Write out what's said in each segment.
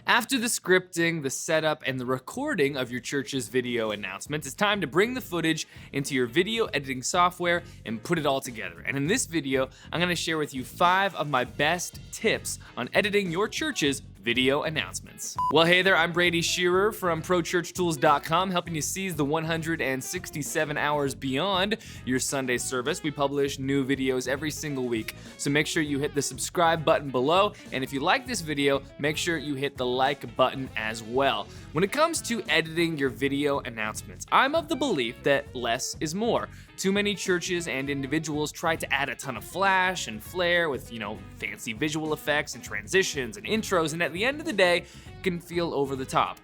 After the scripting, the setup, and the recording of your church's video announcements, it's time to bring the footage into your video editing software and put it all together. And in this video, I'm going to share with you 5 of my best tips on editing your church's video announcements. Well, hey there, I'm Brady Shearer from ProChurchTools.com, helping you seize the 167 hours beyond your Sunday service. We publish new videos every single week, so make sure you hit the subscribe button below, and if you like this video, make sure you hit the like button as well. When it comes to editing your video announcements, I'm of the belief that less is more. Too many churches and individuals try to add a ton of flash and flair with, fancy visual effects and transitions and intros, and at the end of the day, it can feel over the top.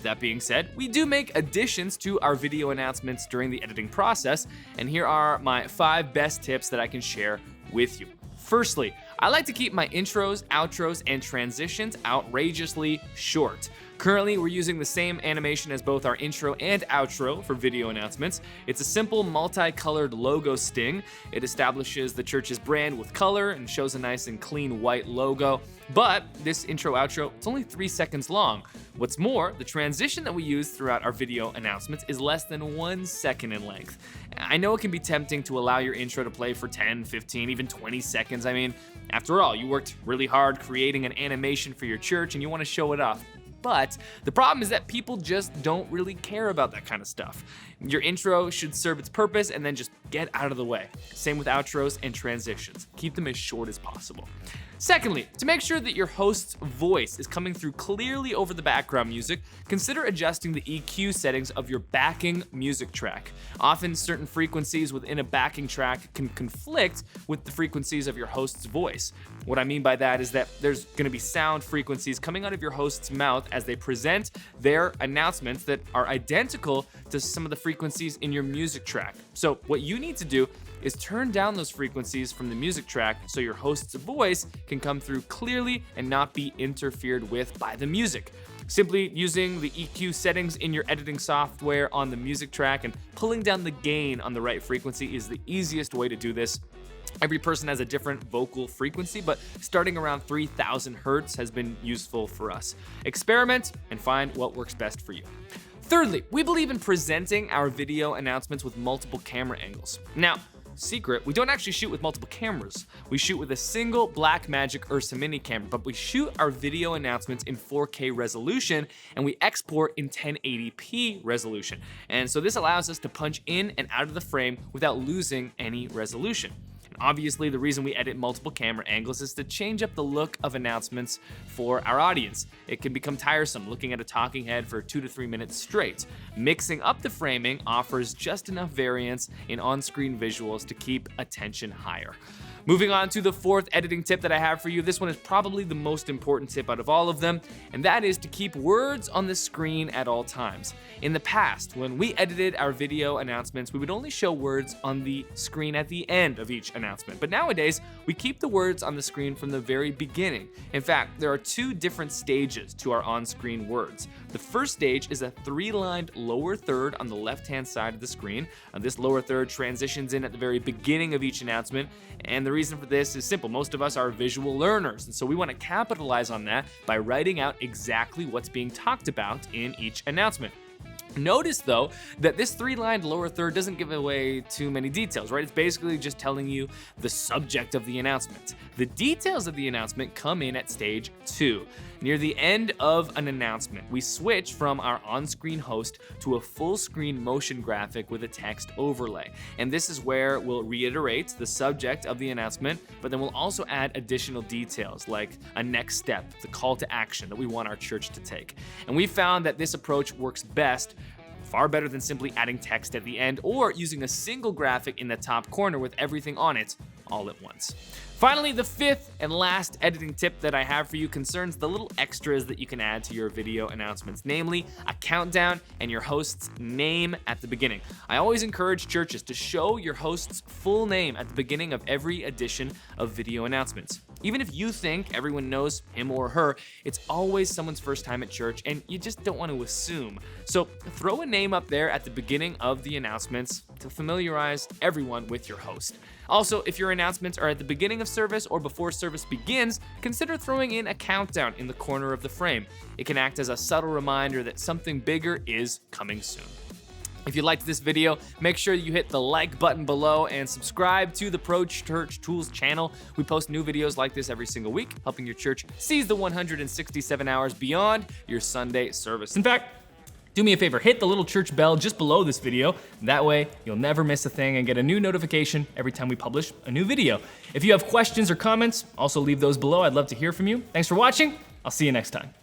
That being said, we do make additions to our video announcements during the editing process, and here are my 5 best tips that I can share with you. Firstly, I like to keep my intros, outros, and transitions outrageously short. Currently, we're using the same animation as both our intro and outro for video announcements. It's a simple multicolored logo sting. It establishes the church's brand with color and shows a nice and clean white logo. But this intro outro, it's only 3 seconds long. What's more, the transition that we use throughout our video announcements is less than 1 second in length. I know it can be tempting to allow your intro to play for 10, 15, even 20 seconds. I mean, after all, you worked really hard creating an animation for your church and you want to show it off. But the problem is that people just don't really care about that kind of stuff. Your intro should serve its purpose and then just get out of the way. Same with outros and transitions. Keep them as short as possible. Secondly, to make sure that your host's voice is coming through clearly over the background music, consider adjusting the EQ settings of your backing music track. Often, certain frequencies within a backing track can conflict with the frequencies of your host's voice. What I mean by that is that there's going to be sound frequencies coming out of your host's mouth as they present their announcements that are identical to some of the frequencies in your music track. So what you need to do is turn down those frequencies from the music track so your host's voice can come through clearly and not be interfered with by the music. Simply using the EQ settings in your editing software on the music track and pulling down the gain on the right frequency is the easiest way to do this. Every person has a different vocal frequency, but starting around 3000 hertz has been useful for us. Experiment and find what works best for you. Thirdly, we believe in presenting our video announcements with multiple camera angles. Now, secret, we don't actually shoot with multiple cameras. We shoot with a single Blackmagic Ursa Mini camera, but we shoot our video announcements in 4K resolution and we export in 1080p resolution. And so this allows us to punch in and out of the frame without losing any resolution. Obviously, the reason we edit multiple camera angles is to change up the look of announcements for our audience. It can become tiresome looking at a talking head for 2 to 3 minutes straight. Mixing up the framing offers just enough variance in on-screen visuals to keep attention higher. Moving on to the 4th editing tip that I have for you. This one is probably the most important tip out of all of them, and that is to keep words on the screen at all times. In the past, when we edited our video announcements, we would only show words on the screen at the end of each announcement. But nowadays, we keep the words on the screen from the very beginning. In fact, there are 2 different stages to our on-screen words. The first stage is a 3-lined lower third on the left-hand side of the screen. This lower third transitions in at the very beginning of each announcement, and the reason for this is simple. Most of us are visual learners, and so we want to capitalize on that by writing out exactly what's being talked about in each announcement. Notice, though, that this 3-lined lower third doesn't give away too many details, right? It's basically just telling you the subject of the announcement. The details of the announcement come in at stage 2. Near the end of an announcement, we switch from our on-screen host to a full-screen motion graphic with a text overlay. And this is where we'll reiterate the subject of the announcement, but then we'll also add additional details like a next step, the call to action that we want our church to take. And we found that this approach works best, far better than simply adding text at the end or using a single graphic in the top corner with everything on it all at once. Finally, the 5th and last editing tip that I have for you concerns the little extras that you can add to your video announcements, namely a countdown and your host's name at the beginning. I always encourage churches to show your host's full name at the beginning of every edition of video announcements. Even if you think everyone knows him or her, it's always someone's first time at church and you just don't want to assume. So throw a name up there at the beginning of the announcements to familiarize everyone with your host. Also, if your announcements are at the beginning of service or before service begins, consider throwing in a countdown in the corner of the frame. It can act as a subtle reminder that something bigger is coming soon. If you liked this video, make sure you hit the like button below and subscribe to the Pro Church Tools channel. We post new videos like this every single week, helping your church seize the 167 hours beyond your Sunday service. In fact, do me a favor, hit the little church bell just below this video. That way, you'll never miss a thing and get a new notification every time we publish a new video. If you have questions or comments, also leave those below. I'd love to hear from you. Thanks for watching. I'll see you next time.